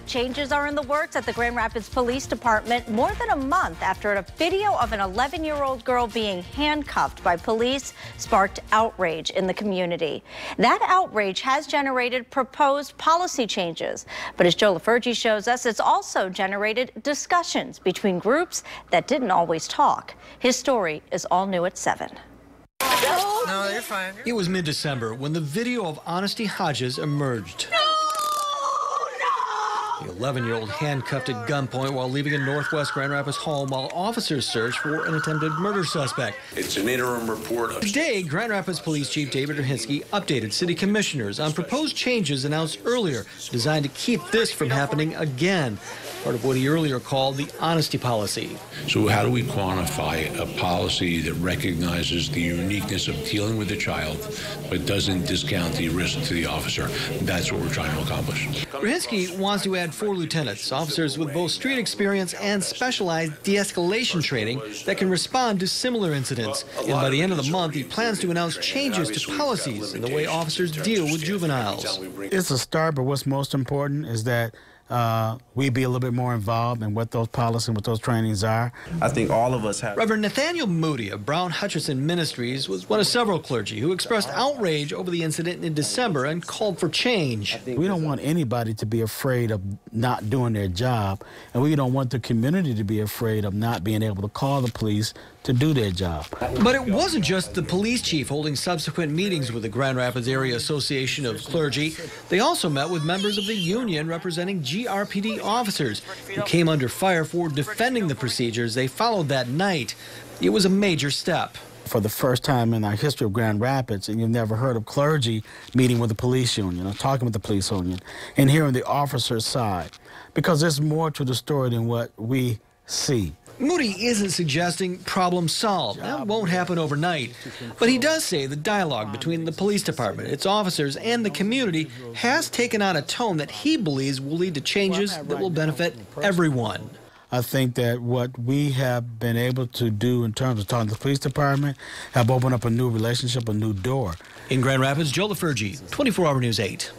Changes are in the works at the Grand Rapids Police Department more than a month after a video of an 11-year-old girl being handcuffed by police sparked outrage in the community. That outrage has generated proposed policy changes. But as Joe LaFurgey shows us, it's also generated discussions between groups that didn't always talk. His story is all new at 7. No, you're fine. It was mid-December when the video of Honestie Hodges emerged. The 11-year-old handcuffed at gunpoint while leaving a Northwest Grand Rapids home while officers search for an attempted murder suspect. It's an interim report. Today, Grand Rapids Police Chief David Honestie updated city commissioners on proposed changes announced earlier designed to keep this from happening again. Part of what he earlier called the honesty policy. So how do we quantify a policy that recognizes the uniqueness of dealing with a child but doesn't discount the risk to the officer? That's what we're trying to accomplish. Honestie wants to add 4 lieutenants, officers with both street experience and specialized de-escalation training that can respond to similar incidents. And by the end of the month, he plans to announce changes to policies in the way officers deal with juveniles. It's a start, but what's most important is that we be a little bit more involved in what those policies and what those trainings are. I think all of us have. Reverend Nathaniel Moody of Brown Hutchinson Ministries was one of several clergy who expressed outrage over the incident in December and called for change. We don't want anybody to be afraid of not doing their job, and we don't want the community to be afraid of not being able to call the police to do their job. But it wasn't just the police chief holding subsequent meetings with the Grand Rapids Area Association of Clergy. They also met with members of the union representing GRPD officers who came under fire for defending the procedures they followed that night. It was a major step. For the first time in our history of Grand Rapids, and you've never heard of clergy meeting with the police union or talking with the police union and hearing the officer's side, because there's more to the story than what we see. Moody isn't suggesting problem solved. That won't happen overnight. But he does say the dialogue between the police department, its officers, and the community has taken on a tone that he believes will lead to changes that will benefit everyone. I think that what we have been able to do in terms of talking to the police department have opened up a new relationship, a new door. In Grand Rapids, Joe LaFurgey, 24 Hour News 8.